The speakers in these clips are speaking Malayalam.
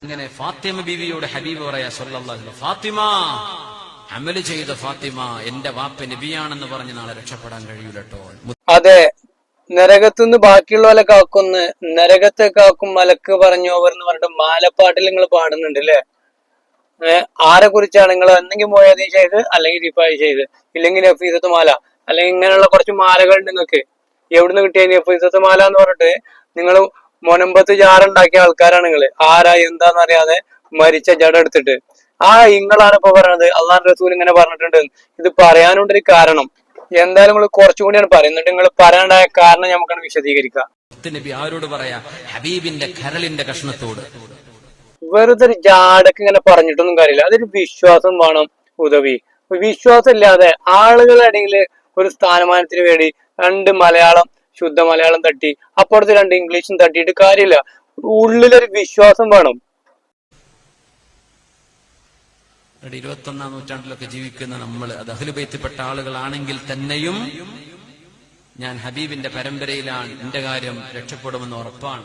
ഇങ്ങനെ ഫാത്തിമ ബീവിയോട് ഹബീബ് പറയാ സല്ലല്ലാഹു അലൈഹി വസല്ലം, ഫാത്തിമ അമല് ചെയ്ത ഫാത്തിമ എന്റെ വാപ്പ നബിയാണെന്ന് പറഞ്ഞ് നാളെ രക്ഷപ്പെടാൻ കഴിയൂലട്ടോ. അതെ, നരകത്തുനിന്ന് ബാക്കിയുള്ളവരെ കാക്കുന്ന് നരകത്തെ കാക്കും മലക്ക് പറഞ്ഞോവർ എന്ന് പറഞ്ഞിട്ട് മാലപ്പാട്ടിൽ നിങ്ങൾ പാടുന്നുണ്ട് അല്ലേ? ആരെ കുറിച്ചാണ് നിങ്ങൾ? ഒന്നെങ്കിൽ മൊയ്തീൻ ഷെയ്ഖ്, അല്ലെങ്കിൽ റിഫായി ഷെയ്ഖ്, ഇല്ലെങ്കിൽ നഫീസത്ത് മാല, അല്ലെങ്കിൽ ഇങ്ങനെയുള്ള കുറച്ച് മാലകൾ നിങ്ങൾക്ക് എവിടുന്ന് കിട്ടിയ നഫീസത്ത് മാല എന്ന് പറഞ്ഞിട്ട് നിങ്ങൾ മുനമ്പത്ത് ജാറുണ്ടാക്കിയ ആൾക്കാരാണ് നിങ്ങൾ. ആരാ എന്താന്ന് അറിയാതെ മരിച്ച ജഡ എടുത്തിട്ട് ഇങ്ങളാണ് ഇപ്പൊ പറഞ്ഞത് അള്ളാഹു റസൂൽ ഇങ്ങനെ പറഞ്ഞിട്ടുണ്ട്. ഇത് പറയാനുണ്ടൊരു കാരണം. എന്തായാലും നിങ്ങൾ കുറച്ചുകൂടിയാണ് പറയുന്നുണ്ട്. നിങ്ങൾ പറയാണ്ടായ കാരണം നമുക്കാണ് വിശദീകരിക്കാം. നബി ആരോട് പറയാ? ഹബീബിന്റെ കരളിന്റെ കഷ്ണത്തോട്. വെറുതെ ഒരു ജാടക്ക് ഇങ്ങനെ പറഞ്ഞിട്ടൊന്നും കാര്യമില്ല. അതൊരു വിശ്വാസം വേണം. ഉദവി വിശ്വാസം ഇല്ലാതെ ആളുകളുടെ ഇടയിൽ ഒരു സ്ഥാനമാനത്തിന് വേണ്ടി രണ്ട് മലയാളം ശുദ്ധ മലയാളം തട്ടി അപ്പുറത്ത് രണ്ട് ഇംഗ്ലീഷും തട്ടിയിട്ട് കാര്യമില്ല. ഉള്ളിലൊരു വിശ്വാസം വേണം. 21ാം നൂറ്റാണ്ടിലൊക്കെ ജീവിക്കുന്ന നമ്മൾ അത് അഹ്ലു ബൈത്തിൽപ്പെട്ട ആളുകളാണെങ്കിൽ തന്നെയും ഞാൻ ഹബീബിന്റെ പരമ്പരയിലാണ്, എന്റെ കാര്യം രക്ഷപ്പെടുമെന്ന് ഉറപ്പാണ്.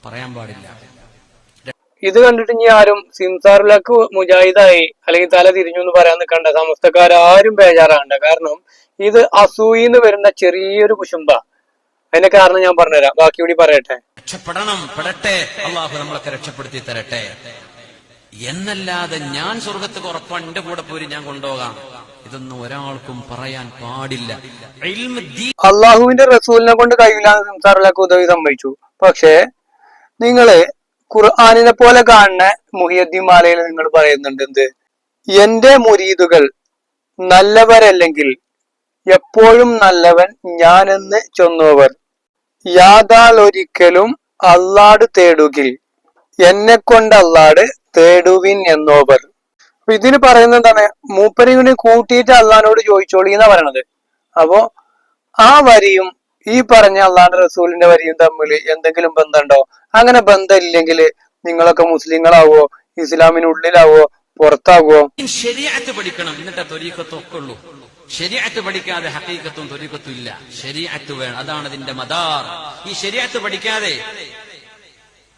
പറയാൻ പാടില്ല. ഇത് കണ്ടിട്ട് ഇനി ആരും സിംസാറിലേക്ക് മുജാഹിദായി അല്ലെങ്കിൽ തല തിരിഞ്ഞു എന്ന് പറയാൻ നിൽക്കണ്ട. സമസ്തക്കാരും ബേജാറാകണ്ട. കാരണം ഇത് അസൂയിന്ന് വരുന്ന ചെറിയൊരു കുശുംബ. അതിന്റെ കാരണം ഞാൻ പറഞ്ഞുതരാം. ബാക്കി കൂടി പറയട്ടെ. രക്ഷപ്പെടണം, പെടട്ടെ, അള്ളാഹു നമ്മളൊക്കെ രക്ഷപ്പെടുത്തി തരട്ടെ എന്നല്ലാതെ ഞാൻ സ്വർഗത്ത് ഉറപ്പാണ്, എന്റെ കൂടെ പോരി ഞാൻ കൊണ്ടുപോകാം, ഇതൊന്നും ഒരാൾക്കും പറയാൻ പാടില്ല. അള്ളാഹുവിന്റെ റസൂലിനെ കൊണ്ട് കഴിയില്ലാന്ന് സംസാറിലേക്ക് ഉദവി സംഭവിച്ചു. പക്ഷേ നിങ്ങള് ഖുർആനിനെ പോലെ കാണുന്ന മുഹിയുദ്ദീൻ മാലയിൽ നിങ്ങൾ പറയുന്നുണ്ട് എന്ത്? എന്റെ മുരീദുകൾ നല്ലവരല്ലെങ്കിൽ എപ്പോഴും നല്ലവൻ ഞാനെന്ന് ചൊന്നവർ യാതാൽ ഒരിക്കലും അല്ലാട് തേടുകിൽ എന്നെ കൊണ്ട് അല്ലാട് തേടുവിൻ എന്നോവർ. അപ്പൊ ഇതിന് പറയുന്നത് എന്താണ്? മൂപ്പരിനെ കൂട്ടിയിട്ട് അള്ളഹാനോട് ചോദിച്ചോളി എന്നാ പറയണത്. അപ്പോ ആ വരിയും ഈ പറഞ്ഞ അള്ളാന്റെ റസൂലിന്റെ വരിയും തമ്മിൽ എന്തെങ്കിലും ബന്ധമുണ്ടോ? അങ്ങനെ ബന്ധമില്ലെങ്കിൽ നിങ്ങളൊക്കെ മുസ്ലിങ്ങളാവോ, ഇസ്ലാമിനുള്ളിലാവോ, പുറത്താവോ? ശരീഅത്ത് പഠിക്കണം, എന്നിട്ട് ത്വരീഖത്തൊക്കെ ഉള്ളൂ. ശരീഅത്ത് പഠിക്കാതെ ഹഖീഖത്തും ത്വരീഖത്തും ഇല്ല. ശരീഅത്ത് വേണം, അതാണ് അതിന്റെ മദാർ. ഈ ശരീഅത്ത് പഠിക്കാതെ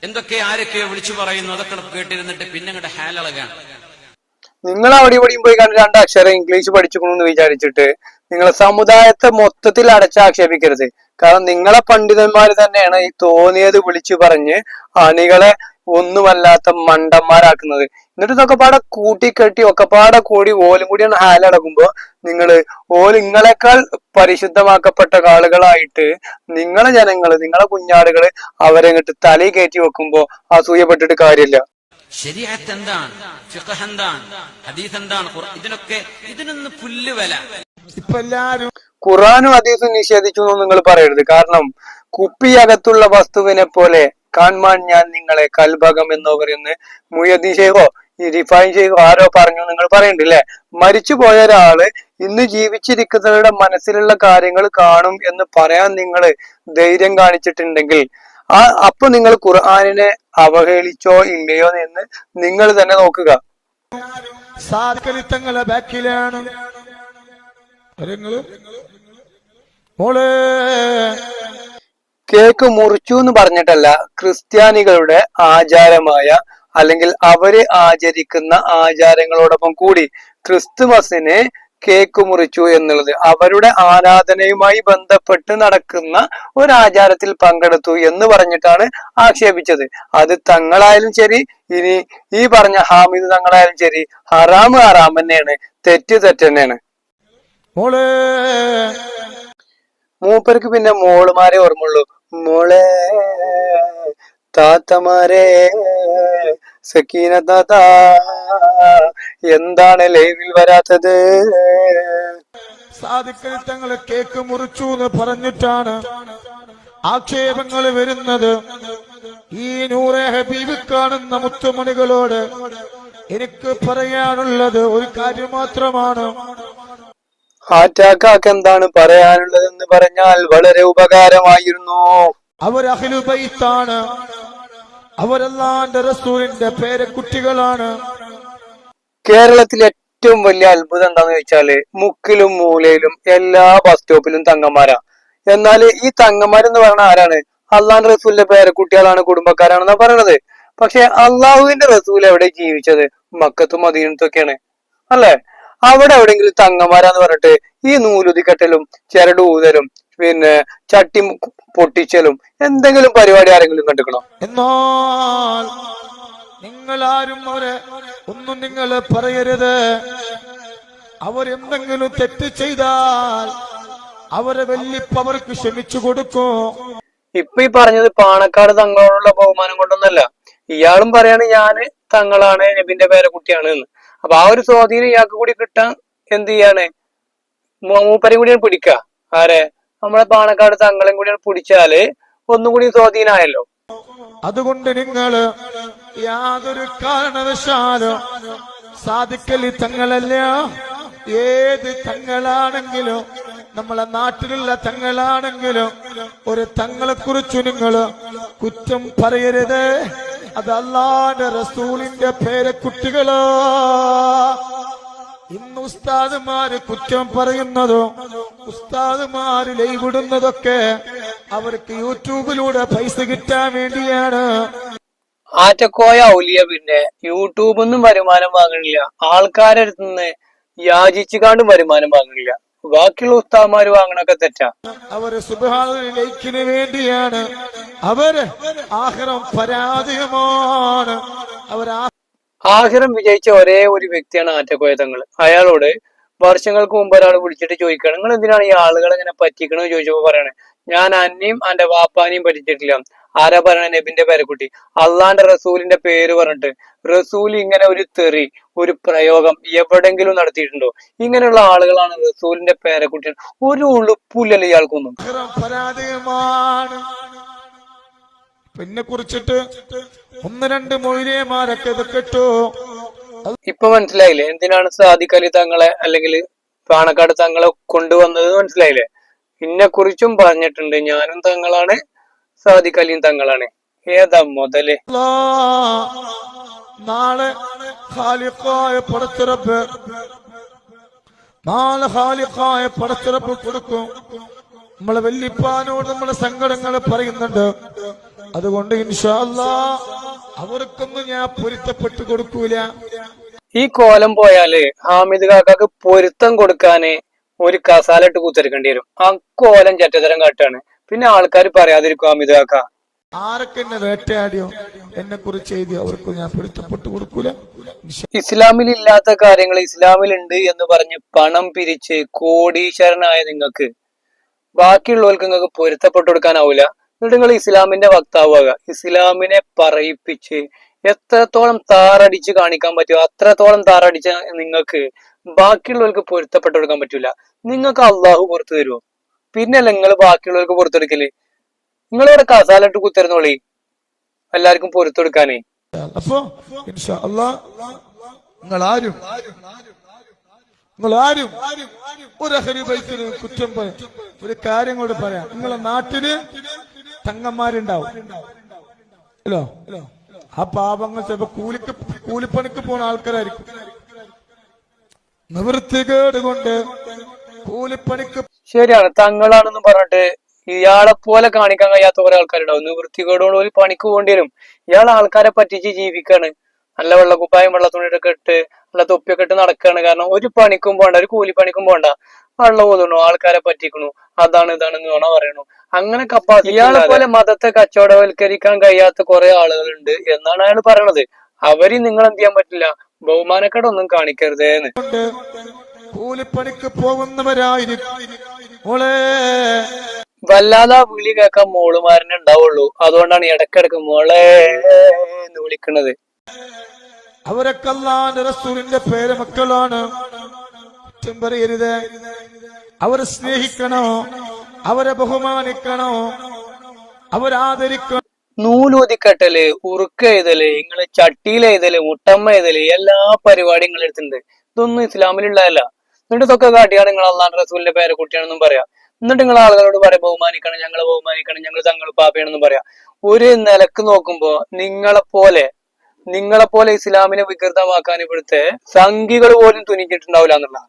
എന്തൊക്കെ ആരൊക്കെയോ വിളിച്ചു പറയുന്നു, അതൊക്കെ കേട്ടിരുന്നിട്ട് പിന്നെ അങ്ങോട്ട് ഹാലളകാണ്. നിങ്ങൾ അവിടെ ഇവിടെയും പോയി കണ്ട് രണ്ടക്ഷരം ഇംഗ്ലീഷ് പഠിച്ചുകൊണ്ടെന്ന് വിചാരിച്ചിട്ട് നിങ്ങളെ സമുദായത്തെ മൊത്തത്തിൽ അടച്ചാക്ഷേപിക്കരുത്. കാരണം നിങ്ങളെ പണ്ഡിതന്മാര് തന്നെയാണ് ഈ തോന്നിയത് വിളിച്ചു പറഞ്ഞ് അണികളെ ഒന്നുമല്ലാത്ത മണ്ടന്മാരാക്കുന്നത്. എന്നിട്ട് ഇതൊക്കെ പാടെ കൂട്ടിക്കെട്ടി ഒക്കെപ്പാടെ കൂടി ഓലും കൂടിയാണ് ഹാലടക്കുമ്പോ നിങ്ങള് നിങ്ങളെക്കാൾ പരിശുദ്ധമാക്കപ്പെട്ട ആളുകളായിട്ട് നിങ്ങളെ ജനങ്ങള്, നിങ്ങളെ കുഞ്ഞാടുകള് അവരെ ഇങ്ങോട്ട് തലയിൽ കയറ്റി വെക്കുമ്പോ അസൂയപ്പെട്ടിട്ട് കാര്യമില്ല. ശരീഅത്ത് എന്താണ്? ഫിഖ്ഹ് എന്താണ്? ഹദീസ് എന്താണ്? ഇതിനൊന്ന് പുല്ല് വില. ഇപ്പൊ എല്ലാരും ഖുർആനും ഹദീസും നിഷേധിച്ചു എന്ന് നിങ്ങൾ പറയരുത്. കാരണം കുപ്പിയകത്തുള്ള വസ്തുവിനെ പോലെ കാൺമാൻ ഞാൻ നിങ്ങളെ കൽഭകം എന്നോ പറയുന്ന മുയ്യദ്ദീൻ ഷെയ്ഖോ ഈ റിഫായി ഷെയ്ഖോ ആരോ പറഞ്ഞു നിങ്ങൾ പറയണ്ടില്ലേ? മരിച്ചു പോയ ഒരാള് ഇന്ന് ജീവിച്ചിരിക്കുന്നവരുടെ മനസ്സിലുള്ള കാര്യങ്ങൾ കാണും എന്ന് പറയാൻ നിങ്ങൾ ധൈര്യം കാണിച്ചിട്ടുണ്ടെങ്കിൽ അപ്പൊ നിങ്ങൾ ഖുർആനിനെ അവഹേളിച്ചോ ഇല്ലയോ എന്ന് നിങ്ങൾ തന്നെ നോക്കുക. സാധുക്കളിത്തങ്ങളെ ബാക്കിലാണ് മോളെ. കേക്ക് മുറിച്ചു എന്ന് പറഞ്ഞിട്ടല്ല, ക്രിസ്ത്യാനികളുടെ ആചാരമായ അല്ലെങ്കിൽ അവര് ആചരിക്കുന്ന ആചാരങ്ങളോടൊപ്പം കൂടി ക്രിസ്തുമസിന് കേക്ക് മുറിച്ചു എന്നുള്ളത് അവരുടെ ആരാധനയുമായി ബന്ധപ്പെട്ട് നടക്കുന്ന ഒരു ആചാരത്തിൽ പങ്കെടുത്തു എന്ന് പറഞ്ഞിട്ടാണ് ആക്ഷേപിച്ചത്. അത് തങ്ങളായാലും ശരി, ഇനി ഈ പറഞ്ഞ ഹാമിദ് തങ്ങളായാലും ശരി, ഹറാം തന്നെയാണ്, തെറ്റ് തന്നെയാണ്. മൂപ്പർക്ക് പിന്നെ മോളുമാരെ ഓർമ്മയുള്ളൂ. മോളെ താത്തമാരെ, സക്കീന താത്ത എന്താണ് ലൈവിൽ വരാത്തത്? സാധുക്കളിത്തങ്ങളെ കേക്ക് മുറിച്ചു എന്ന് പറഞ്ഞിട്ടാണ് ആക്ഷേപങ്ങൾ വരുന്നത്. ഈ നൂറെ ഹബീബ് കാണുന്ന മുത്തുമണികളോട് എനിക്ക് പറയാനുള്ളത് ഒരു കാര്യം മാത്രമാണ്. ഹാറ്റാക്കാക്ക് എന്താണ് പറയാനുള്ളതെന്ന് പറഞ്ഞാൽ വളരെ ഉപകാരമായിരുന്നു. അവർ അഹ്ലു ബൈത്താണ്, അവരല്ലാന്റെ റസൂലിന്റെ പേരക്കുട്ടികളാണ്. കേരളത്തിലെ ഏറ്റവും വലിയ അത്ഭുതം എന്താന്ന് ചോദിച്ചാല് മുക്കിലും മൂലയിലും എല്ലാ ബസ് സ്റ്റോപ്പിലും തങ്ങന്മാരാ. എന്നാല് ഈ തങ്ങന്മാരെന്ന് പറഞ്ഞ ആരാണ്? അള്ളാന്റെ റസൂലിന്റെ പേരക്കുട്ടികളാണ്, കുടുംബക്കാരാണെന്നാ പറയണത്. പക്ഷെ അള്ളാഹുവിന്റെ റസൂൽ എവിടെ ജീവിച്ചത്? മക്കത്തും മദീനത്തൊക്കെയാണ് അല്ലെ? അവിടെ എവിടെയെങ്കിലും തങ്ങന്മാരാന്ന് പറഞ്ഞിട്ട് ഈ നൂലുതിക്കെട്ടലും ചിരടൂതലും പിന്നെ ചട്ടി പൊട്ടിച്ചലും എന്തെങ്കിലും പരിപാടി ആരെങ്കിലും കണ്ടിക്കണോ? എന്നാൽ നിങ്ങളാരും അവരെ ഒന്നും നിങ്ങൾ പറയരുത്. അവരെന്തെങ്കിലും തെറ്റ് ചെയ്താൽ അവരെ വെല്ലിപ്പ് അവർക്ക് ക്ഷമിച്ചു കൊടുക്കും. ഇപ്പൊ ഈ പറഞ്ഞത് പാണക്കാട് തങ്ങളോടുള്ള ബഹുമാനം കൊണ്ടൊന്നല്ല. ഇയാളും പറയാണ് ഞാന് തങ്ങളാണ്, നബിന്റെ പേരക്കുട്ടിയാണ് എന്ന്. അപ്പൊ ആ ഒരു സ്വാധീനം ഇയാൾക്ക് കൂടി കിട്ടാൻ എന്ത് ചെയ്യാണ്? മൂപ്പരെയും കൂടിയാണ് പിടിക്ക. ആരെ? നമ്മളെ പാണക്കാട് തങ്ങളെയും കൂടിയാണ് പിടിച്ചാല് ഒന്നും കൂടി സ്വാധീനമായല്ലോ. അതുകൊണ്ട് നിങ്ങൾ യാതൊരു കാരണവശാലും സാധിക്കലി തങ്ങളല്ല, ഏത് തങ്ങളാണെങ്കിലും നമ്മളെ നാട്ടിലുള്ള തങ്ങളാണെങ്കിലും ഒരു തങ്ങളെ കുറിച്ച് നിങ്ങൾ കുറ്റം പറയരുത്. അത് അല്ലാഹുവിന്റെ റസൂലിന്റെ പേരക്കുട്ടികളോ. ഇന്ന് ഉസ്താദുമാര് കുറ്റം പറയുന്നതോ ഉസ്താദുമാര് ലൈവിടുന്നതൊക്കെ അവർക്ക് യൂട്യൂബിലൂടെ പൈസ കിട്ടാൻ വേണ്ടിയാണ്. ആറ്റക്കോയ ഔലിയ പിന്നെ യൂട്യൂബൊന്നും വരുമാനം വാങ്ങണില്ല, ആൾക്കാരെ അടുത്തുനിന്ന് യാചിച്ചുകാണ്ടും വരുമാനം വാങ്ങണില്ല. ബാക്കിയുള്ള ഉസ്താദ്മാര് വാങ്ങണൊക്കെ തെറ്റാ. അവര് സുബ്ഹാനല്ലാഹ് ലൈക്കിന് വേണ്ടിയാണ്. അവര് ആഖിറം പരാജയമാണ്. ആഖിറം വിജയിച്ച ഒരേ ഒരു വ്യക്തിയാണ് ആറ്റക്കോയ തങ്ങൾ. അയാളോട് വർഷങ്ങൾക്ക് മുമ്പ് ഒരാൾ വിളിച്ചിട്ട് ചോദിക്കുകയാണ്, നിങ്ങൾ എന്തിനാണ് ഈ ആളുകളെ ഇങ്ങനെ പറ്റിക്കണമെന്ന് ചോദിച്ചപ്പോ പറയണേ, ഞാൻ അന്നെയും എന്റെ വാപ്പാനെയും പറ്റിച്ചിട്ടില്ല. ആരാ പറയണ? നബിന്റെ പേരക്കുട്ടി. അള്ളാന്റെ റസൂലിന്റെ പേര് പറഞ്ഞിട്ട് റസൂൽ ഇങ്ങനെ ഒരു തെറി, ഒരു പ്രയോഗം എവിടെങ്കിലും നടത്തിയിട്ടുണ്ടോ? ഇങ്ങനെയുള്ള ആളുകളാണ് റസൂലിന്റെ പേരക്കുട്ടി. ഒരു ഉളുപ്പില്ലല്ലോ ഇയാൾക്കൊന്നും. പരാജയമാണ്. പിന്നെ കുറിച്ചിട്ട് ഒന്ന് രണ്ട് മൊയ്ലിയമാരൊക്കെ ഇത് കേട്ടോ. ഇപ്പൊ മനസ്സിലായില്ലേ എന്തിനാണ് സാദിഖ് അലി തങ്ങളെ അല്ലെങ്കിൽ പാണക്കാട് തങ്ങളെ കൊണ്ടുവന്നത്? മനസ്സിലായില്ലേ? എന്നെ കുറിച്ചും പറഞ്ഞിട്ടുണ്ട്, ഞാനും തങ്ങളാണ്, സാദിഖ് അലിയും തങ്ങളാണ്. ഏതാ മുതല്? നാളെ ഖാലിഖായ പടച്ചിറപ്പ്, നാളെ ഖാലിഖായ പടച്ചിറപ്പ് കൊടുക്കും. നമ്മളെ വല്യപ്പാനോട് നമ്മളെ സങ്കടങ്ങൾ പറയുന്നുണ്ട്. അതുകൊണ്ട് ഇൻഷാ അല്ലാഹ് അവർക്കൊന്നും ഞാൻ പൊരുത്തപ്പെട്ടു കൊടുക്കൂല. ഈ കോലം പോയാല് ഹാമിദ് കാക്കാക്ക് പൊരുത്തം കൊടുക്കാന് ഒരു കസാലിട്ട് കുത്തിരിക്കേണ്ടി വരും. ആ കോലം ചെറ്റതരം കാട്ടാണ്. പിന്നെ ആൾക്കാർ പറയാതിരിക്കും ഹാമിദ് കാക്ക. ആരൊക്കെ എന്നെ വേട്ടയാടിയോ, എന്നെ കുറിച്ച് എഴുതിയോ, അവർക്ക് ഞാൻ പൊരുത്തപ്പെട്ടു കൊടുക്കൂല. ഇസ്ലാമിൽ ഇല്ലാത്ത കാര്യങ്ങൾ ഇസ്ലാമിലുണ്ട് എന്ന് പറഞ്ഞ് പണം പിരിച്ച് കോടീശ്വരനായ നിങ്ങൾക്ക് ബാക്കിയുള്ളവർക്ക് നിങ്ങൾക്ക് പൊരുത്തപ്പെട്ടു കൊടുക്കാനാവൂല. എന്നിട്ട് നിങ്ങൾ ഇസ്ലാമിന്റെ വക്താവുക, ഇസ്ലാമിനെ പറയിപ്പിച്ച് എത്രത്തോളം താറടിച്ച് കാണിക്കാൻ പറ്റുമോ അത്രത്തോളം താറടിച്ച നിങ്ങൾക്ക് ബാക്കിയുള്ളവർക്ക് പൊരുത്തപ്പെട്ടു കൊടുക്കാൻ പറ്റൂല. നിങ്ങൾക്ക് അള്ളാഹു പുറത്തു തരുമോ? പിന്നല്ല നിങ്ങൾ ബാക്കിയുള്ളവർക്ക് പുറത്തെടുക്കല്. നിങ്ങളിവിടെ കസാലിട്ട് കുത്തിരുന്നോളി എല്ലാവർക്കും പൊരുത്തെടുക്കാനേ. അപ്പൊ ഇൻഷാ അല്ലാഹ് നിങ്ങളാരും ഒരു അഹ്ലു ബൈത്തിന് കുറ്റം പറയാം. ഒരു കാര്യം കൂടെ പറയാം. നിങ്ങളെ നാട്ടില് തങ്ങന്മാരുണ്ടാവും അല്ലോ. ആ പാപങ്ങൾ ചിലപ്പോ കൂലിപ്പണിക്ക് പോണ ആൾക്കാരായിരിക്കും. നിവൃത്തികേട് കൊണ്ട് കൂലിപ്പണിക്ക്. ശരിയാണ്, തങ്ങളാണെന്ന് പറഞ്ഞിട്ട് ഇയാളെ പോലെ കാണിക്കാൻ കഴിയാത്ത കുറെ ആൾക്കാരുണ്ടാവും. നിവൃത്തികേടോട് ഒരു പണിക്ക് പോകേണ്ടി വരും. ഇയാൾ ആൾക്കാരെ പറ്റിച്ച് ജീവിക്കാണ്. നല്ല വെള്ളക്കുപ്പായം വെള്ളത്തുണിയൊക്കെ ഇട്ട് നല്ല തൊപ്പിയൊക്കെ ഇട്ട് നടക്കാണ്. കാരണം ഒരു പണിക്കും പോണ്ട, ഒരു കൂലിപ്പണിക്കും പോണ്ട, വെള്ളം ഓതുന്നു, ആൾക്കാരെ പറ്റിക്കണു, അതാണ് ഇതാണെന്ന് വേണോ പറയണു. അങ്ങനെ കപ്പാസിറ്റി. ഇയാളെ പോലെ മതത്തെ കച്ചവടവൽക്കരിക്കാൻ കഴിയാത്ത കുറെ ആളുകളുണ്ട് എന്നാണ് അയാൾ പറയണത്. അവര് നിങ്ങൾ എന്ത് ചെയ്യാൻ പറ്റില്ല, ബഹുമാനക്കേടൊന്നും കാണിക്കരുതേന്ന്. കൂലിപ്പണിക്ക് പോകുന്നവരായിരിക്കും. വല്ലാതെ വിളി കേൾക്കാൻ മോളുമാരനെ ഉണ്ടാവുള്ളൂ. അതുകൊണ്ടാണ് ഇടക്കിടക്ക് മോളെ എന്ന് വിളിക്കണത്. അവരൊക്കെ അല്ലാഹുവിന്റെ റസൂലിന്റെ പേരമക്കളാണ്. കുറ്റം പറയരുത്. അവരെ സ്നേഹിക്കണോ, അവരെ ബഹുമാനിക്കണോ, അവരാദരിക്കണോ. നൂലൂതിക്കെട്ടല്, ഉറുക്ക എഴുതല്, നിങ്ങള് ചട്ടിയിൽ എഴുതല്, മുട്ടമ്മ എഴുതല്, എല്ലാ പരിപാടിയും നിങ്ങൾ എടുത്തിട്ടുണ്ട്. ഇതൊന്നും ഇസ്ലാമിലുള്ളതല്ല. എന്നിട്ട് ഇതൊക്കെ കാട്ടിയാണ് നിങ്ങൾ അള്ളാഹുവിന്റെ റസൂലിന്റെ പേരക്കുട്ടിയാണെന്നും പറയാം. എന്നിട്ട് നിങ്ങൾ ആളുകളോട് പറയാം ബഹുമാനിക്കണം, ഞങ്ങളെ ബഹുമാനിക്കണം, ഞങ്ങൾ തങ്ങൾ പാപ്പയാണെന്നും പറയാം. ഒരു നിലക്ക് നോക്കുമ്പോ നിങ്ങളെ പോലെ ഇസ്ലാമിനെ വികൃതമാക്കാൻ ഇവിടുത്തെ സംഘികൾ പോലും തുനിഞ്ഞിട്ടുണ്ടാവില്ല എന്നുള്ള